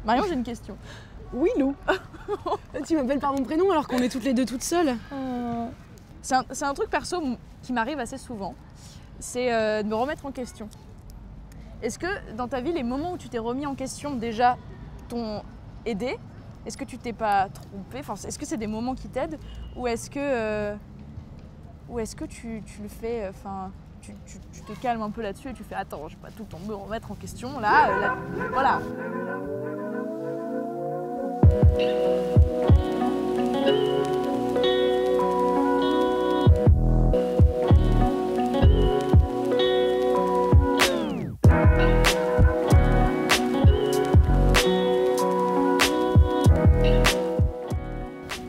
Marion, j'ai une question. Oui, Lou. Tu m'appelles par mon prénom alors qu'on est toutes les deux toutes seules. C'est un truc perso qui m'arrive assez souvent. C'est de me remettre en question. Est-ce que dans ta vie, les moments où tu t'es remis en question déjà t'ont aidé? Est-ce que tu t'es pas trompé? Enfin, est-ce que c'est des moments qui t'aident? Ou est-ce que tu le fais, tu te calmes un peu là-dessus et tu fais attends, je vais pas tout le temps me remettre en question là, voilà.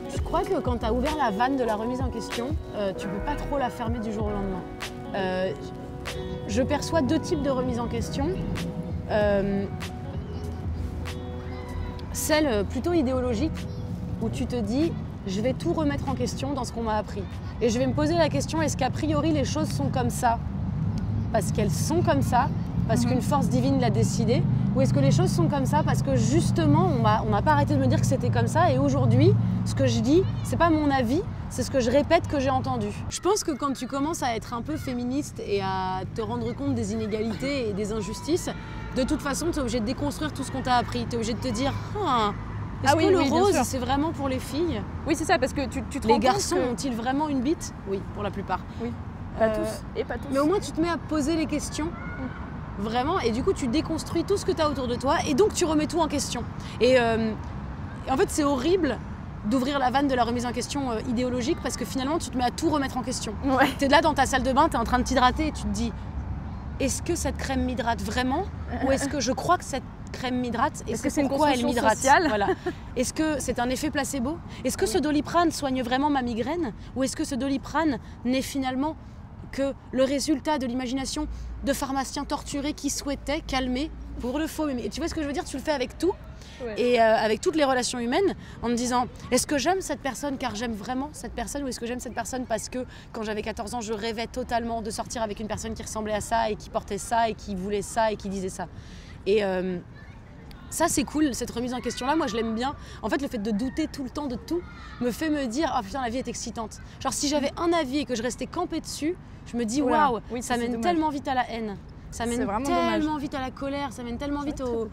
Je crois que quand tu as ouvert la vanne de la remise en question, tu peux pas trop la fermer du jour au lendemain. Je perçois deux types de remise en question. Celle plutôt idéologique, où tu te dis je vais tout remettre en question dans ce qu'on m'a appris. Et je vais me poser la question, est-ce qu'a priori les choses sont comme ça parce qu'elles sont comme ça, parce qu'une force divine l'a décidé, ou est-ce que les choses sont comme ça parce que justement on m'a pas arrêté de me dire que c'était comme ça et aujourd'hui ce que je dis c'est pas mon avis, c'est ce que je répète que j'ai entendu. Je pense que quand tu commences à être un peu féministe et à te rendre compte des inégalités et des injustices, de toute façon tu es obligé de déconstruire tout ce qu'on t'a appris, tu es obligé de te dire est-ce que le rose c'est vraiment pour les filles? Oui c'est ça, parce que tu te les rends garçons compte ont-ils vraiment une bite? Oui, pour la plupart. Oui, pas tous et pas tous. Mais au moins tu te mets à poser les questions. Vraiment, et du coup tu déconstruis tout ce que tu as autour de toi et donc tu remets tout en question. Et en fait c'est horrible d'ouvrir la vanne de la remise en question idéologique parce que finalement tu te mets à tout remettre en question. Ouais. Tu es là dans ta salle de bain, tu es en train de t'hydrater et tu te dis est-ce que cette crème m'hydrate vraiment ou est-ce que je crois que cette crème m'hydrate et c'est pourquoi elle m'hydrate voilà. Est-ce que c'est un effet placebo? Est-ce que ce Doliprane soigne vraiment ma migraine ou est-ce que ce Doliprane n'est finalement que le résultat de l'imagination de pharmaciens torturés qui souhaitaient calmer pour le faux. Mais tu vois ce que je veux dire? Tu le fais avec tout et avec toutes les relations humaines en me disant est-ce que j'aime cette personne car j'aime vraiment cette personne ou est-ce que j'aime cette personne parce que quand j'avais 14 ans je rêvais totalement de sortir avec une personne qui ressemblait à ça et qui portait ça et qui voulait ça et qui disait ça. Et ça c'est cool, cette remise en question là, moi je l'aime bien. En fait le fait de douter tout le temps de tout me fait me dire oh putain la vie est excitante. Genre si j'avais un avis et que je restais campée dessus, je me dis waouh, ça mène tellement vite à la haine. Ça mène tellement vite à la colère, ça mène tellement vite au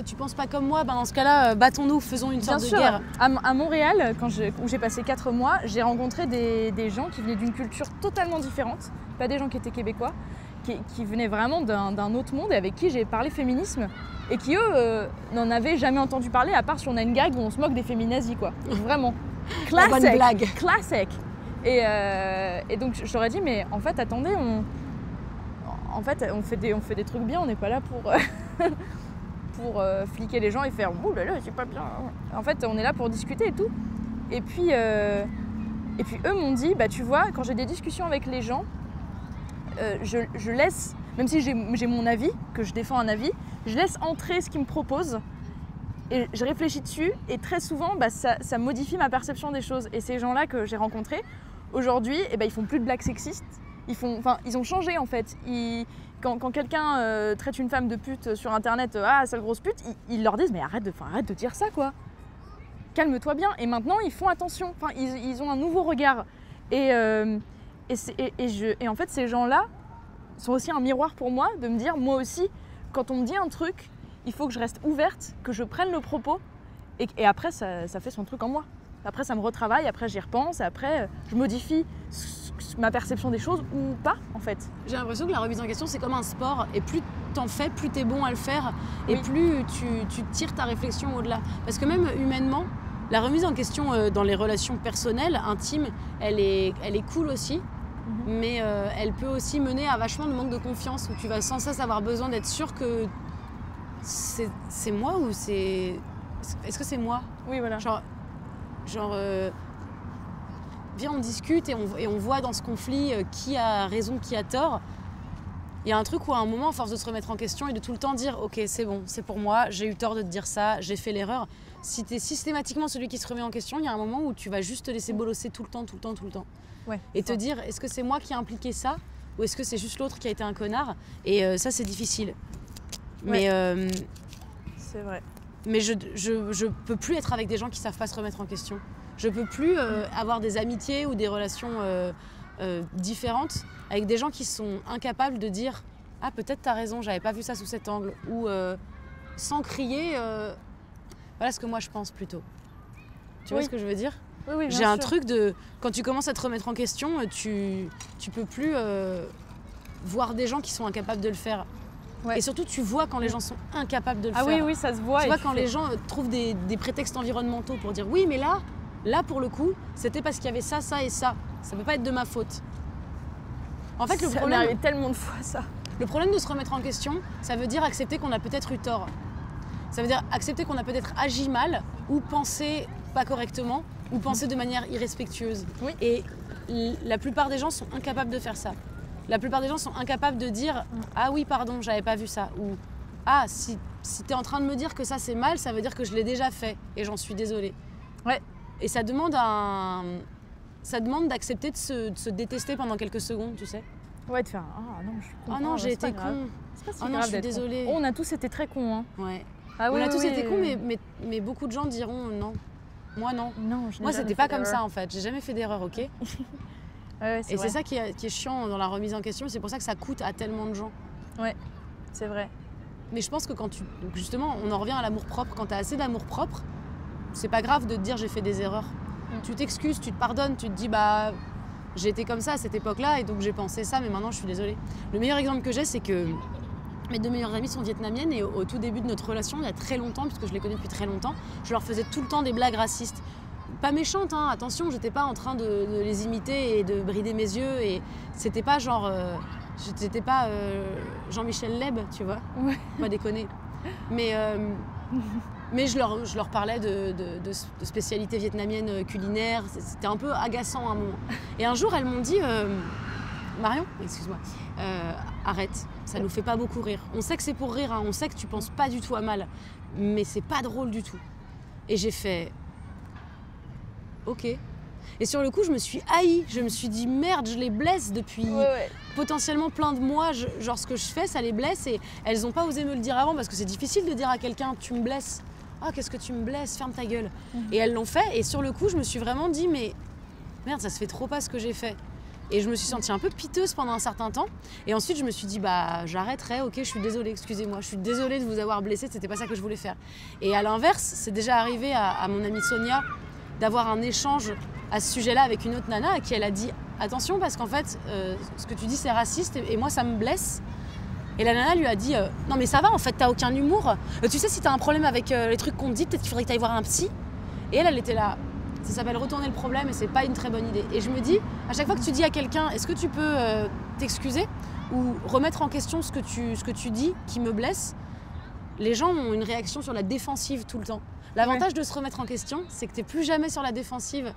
tu penses pas comme moi, ben dans ce cas-là battons-nous, faisons une sorte de guerre. À Montréal, où j'ai passé 4 mois, j'ai rencontré des gens qui venaient d'une culture totalement différente, pas des gens qui étaient québécois, qui venaient vraiment d'un autre monde et avec qui j'ai parlé féminisme et qui eux n'en avaient jamais entendu parler à part si on a une gag où on se moque des féminazis quoi. Vraiment. Classique. Bonne blague. Classique. Et donc je leur ai dit mais en fait attendez on fait des trucs bien, on n'est pas là pour fliquer les gens et faire oh là là c'est pas bien. En fait on est là pour discuter et tout. Et puis eux m'ont dit bah tu vois quand j'ai des discussions avec les gens je laisse, même si j'ai mon avis, que je défends un avis, je laisse entrer ce qu'ils me proposent et je réfléchis dessus et très souvent bah, ça modifie ma perception des choses. Et ces gens-là que j'ai rencontrés, aujourd'hui, ils font plus de blagues sexistes. Ils ont changé en fait. Quand quelqu'un traite une femme de pute sur internet, ah sale grosse pute, ils leur disent mais arrête de dire ça quoi. Calme-toi bien. Et maintenant ils font attention. Enfin, ils ont un nouveau regard. Et en fait ces gens-là sont aussi un miroir pour moi de me dire moi aussi quand on me dit un truc, il faut que je reste ouverte, que je prenne le propos et après ça fait son truc en moi. Après ça me retravaille, après j'y repense, après je modifie ma perception des choses ou pas en fait. J'ai l'impression que la remise en question c'est comme un sport et plus t'en fais, plus t'es bon à le faire et plus tu tires ta réflexion au-delà. Parce que même humainement, la remise en question dans les relations personnelles, intimes, elle est cool aussi. Mais elle peut aussi mener à vachement de manque de confiance où tu vas sans cesse avoir besoin d'être sûr que c'est moi ou c'est... Est-ce que c'est moi? Oui voilà. Genre viens on discute et on voit dans ce conflit qui a raison, qui a tort. Il y a un truc où à un moment, à force de se remettre en question et de tout le temps dire ok c'est bon, c'est pour moi, j'ai eu tort de te dire ça, j'ai fait l'erreur. Si tu es systématiquement celui qui se remet en question, il y a un moment où tu vas juste te laisser bolosser tout le temps. Ouais, et te dire est-ce que c'est moi qui ai impliqué ça ou est-ce que c'est juste l'autre qui a été un connard? Et ça c'est difficile. Mais C'est vrai. Mais je peux plus être avec des gens qui savent pas se remettre en question. Je peux plus avoir des amitiés ou des relations différentes avec des gens qui sont incapables de dire « Ah, peut-être t'as raison, j'avais pas vu ça sous cet angle » ou sans crier voilà ce que moi je pense plutôt. Tu vois ce que je veux dire? Oui, j'ai un truc de... Quand tu commences à te remettre en question, tu peux plus voir des gens qui sont incapables de le faire. Ouais. Et surtout, tu vois quand les gens sont incapables de le faire. Ah oui, ça se voit. Tu vois quand les gens trouvent des prétextes environnementaux pour dire « Oui, mais là pour le coup, c'était parce qu'il y avait ça, ça et ça. Ça peut pas être de ma faute. » En fait, le problème... Ça m'est arrivé tellement de fois, ça. Le problème de se remettre en question, ça veut dire accepter qu'on a peut-être eu tort. Ça veut dire accepter qu'on a peut-être agi mal ou pensé pas correctement ou penser de manière irrespectueuse. Oui. Et la plupart des gens sont incapables de faire ça. La plupart des gens sont incapables de dire « Ah oui, pardon, j'avais pas vu ça » ou « Ah, si t'es en train de me dire que ça c'est mal, ça veut dire que je l'ai déjà fait et j'en suis désolée. » Ouais. Et ça demande d'accepter de se détester pendant quelques secondes, tu sais. Ouais, de faire « Ah non, je suis con. Ah non, j'ai été con. C'est pas si grave, non, je suis désolée. » On a tous été très cons. Hein. Ouais. Ah, on a tous été cons, mais beaucoup de gens diront « Non. Moi, non. Moi, c'était pas comme ça, en fait. J'ai jamais fait d'erreur, ok ?» Ouais, et c'est ça qui est chiant dans la remise en question. C'est pour ça que ça coûte à tellement de gens. Ouais, c'est vrai. Mais je pense que justement, on en revient à l'amour-propre. Quand tu as assez d'amour-propre, c'est pas grave de te dire « J'ai fait des erreurs. » Tu t'excuses, tu te pardonnes, tu te dis « Bah, j'ai été comme ça à cette époque-là et donc j'ai pensé ça, mais maintenant, je suis désolée. » Le meilleur exemple que j'ai, c'est que mes 2 meilleures amies sont vietnamiennes et au tout début de notre relation, il y a très longtemps, puisque je les connais depuis très longtemps, je leur faisais tout le temps des blagues racistes. Pas méchantes, hein, attention, j'étais pas en train de les imiter et de brider mes yeux. Et c'était pas genre... j'étais pas Jean-Michel Leb, tu vois. Ouais. Pas déconner. Mais je leur parlais de spécialités vietnamiennes culinaires. C'était un peu agaçant à un moment. Et un jour, elles m'ont dit... Marion, excuse-moi, arrête, ça nous fait pas beaucoup rire. On sait que c'est pour rire, hein, on sait que tu penses pas du tout à mal, mais c'est pas drôle du tout. Et j'ai fait, ok. Et sur le coup, je me suis haïe, je me suis dit merde, je les blesse depuis potentiellement plein de mois. Genre ce que je fais, ça les blesse et elles ont pas osé me le dire avant parce que c'est difficile de dire à quelqu'un, tu me blesses. Ah, qu'est-ce que tu me blesses, ferme ta gueule. Et elles l'ont fait et sur le coup, je me suis vraiment dit, mais merde, ça se fait trop pas ce que j'ai fait. Et je me suis sentie un peu piteuse pendant un certain temps. Et ensuite, je me suis dit, bah, j'arrêterai, ok, je suis désolée, excusez-moi. Je suis désolée de vous avoir blessé, c'était pas ça que je voulais faire. Et à l'inverse, c'est déjà arrivé à mon amie Sonia d'avoir un échange à ce sujet-là avec une autre nana à qui elle a dit, attention, parce qu'en fait, ce que tu dis, c'est raciste et moi, ça me blesse. Et la nana lui a dit, non, mais ça va, en fait, t'as aucun humour. Tu sais, si t'as un problème avec les trucs qu'on te dit, peut-être qu'il faudrait que t'ailles voir un psy. Et elle était là. Ça s'appelle retourner le problème et c'est pas une très bonne idée. Et je me dis, à chaque fois que tu dis à quelqu'un, est-ce que tu peux t'excuser ou remettre en question ce que tu dis qui me blesse, les gens ont une réaction sur la défensive tout le temps. L'avantage de se remettre en question, c'est que t'es plus jamais sur la défensive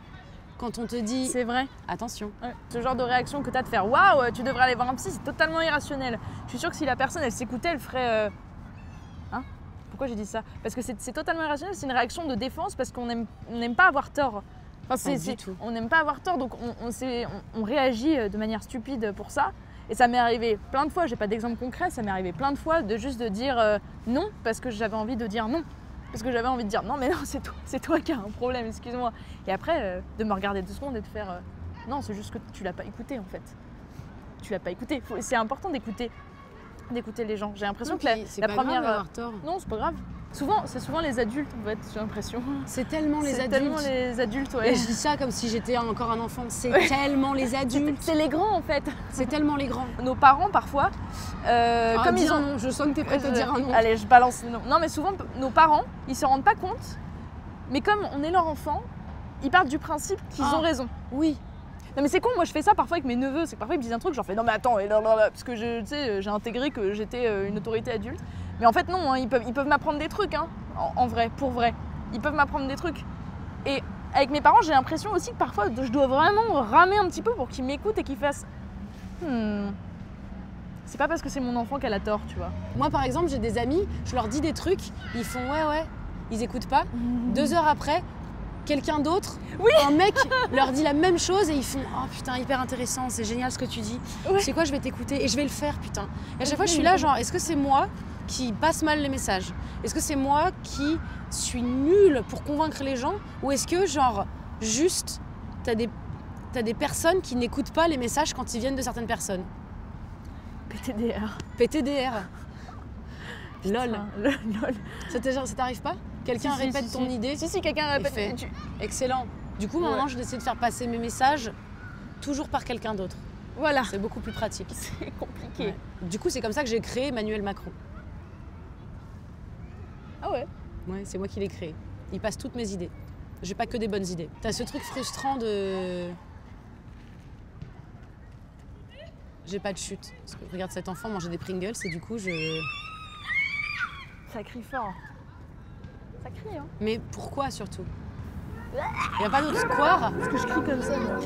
quand on te dit... C'est vrai. Attention. Ouais. Ce genre de réaction que t'as de faire, waouh, tu devrais aller voir un psy, c'est totalement irrationnel. Je suis sûre que si la personne, elle s'écoutait, elle ferait... Pourquoi j'ai dit ça? Parce que c'est totalement irrationnel, c'est une réaction de défense parce qu'on n'aime pas avoir tort. Enfin, on n'aime pas avoir tort, donc on réagit de manière stupide pour ça. Et ça m'est arrivé plein de fois, j'ai pas d'exemple concret, ça m'est arrivé plein de fois de juste de dire non parce que j'avais envie de dire non. Parce que j'avais envie de dire non, mais non, c'est toi qui as un problème, excuse-moi. Et après, de me regarder 2 secondes et de faire non, c'est juste que tu l'as pas écouté en fait. Tu l'as pas écouté. C'est important d'écouter les gens. J'ai l'impression que la première... Grave tort. Non, c'est pas grave. C'est souvent les adultes, en fait, j'ai l'impression. C'est tellement les adultes. C'est tellement les adultes, ouais. Et je dis ça comme si j'étais encore un enfant. C'est tellement les adultes. C'est les grands, en fait. C'est tellement les grands. Nos parents, parfois, comme ils ont... non, je sens que t'es prête à dire un nom. Allez, je balance non. Non, mais souvent, nos parents, ils se rendent pas compte. Mais comme on est leur enfant, ils partent du principe qu'ils ont raison. Oui. Non mais c'est con, moi je fais ça parfois avec mes neveux, c'est que parfois ils me disent un truc, j'en fais non mais attends, et parce que j'ai intégré que j'étais une autorité adulte. Mais en fait non, hein, ils peuvent m'apprendre des trucs, hein, en vrai, pour vrai. Ils peuvent m'apprendre des trucs. Et avec mes parents, j'ai l'impression aussi que parfois je dois vraiment ramer un petit peu pour qu'ils m'écoutent et qu'ils fassent c'est pas parce que c'est mon enfant qu'elle a tort, tu vois. Moi par exemple, j'ai des amis, je leur dis des trucs, ils font ouais, ils écoutent pas. 2 heures après, quelqu'un d'autre, un mec leur dit la même chose et ils font oh putain hyper intéressant, c'est génial ce que tu dis. Tu sais quoi, je vais t'écouter et je vais le faire putain. Et à chaque fois je suis là genre est-ce que c'est moi qui passe mal les messages? Est-ce que c'est moi qui suis nulle pour convaincre les gens? Ou est-ce que, genre, juste, t'as des personnes qui n'écoutent pas les messages quand ils viennent de certaines personnes? PTDR. PTDR. LOL. LOL. Ça t'arrive pas? Quelqu'un répète ton idée? Si, quelqu'un répète. Excellent. Du coup, maintenant, je décide de faire passer mes messages toujours par quelqu'un d'autre. Voilà. C'est beaucoup plus pratique. C'est compliqué. Ouais. Du coup, c'est comme ça que j'ai créé Emmanuel Macron. Ah ouais? Ouais, c'est moi qui l'ai créé. Il passe toutes mes idées. J'ai pas que des bonnes idées. T'as ce truc frustrant de... J'ai pas de chute. Parce que regarde cet enfant manger des Pringles et du coup, Ça crie fort. Ça crie, hein? Mais pourquoi surtout? Il n'y a pas d'autre square? Parce que je crie comme ça, moi.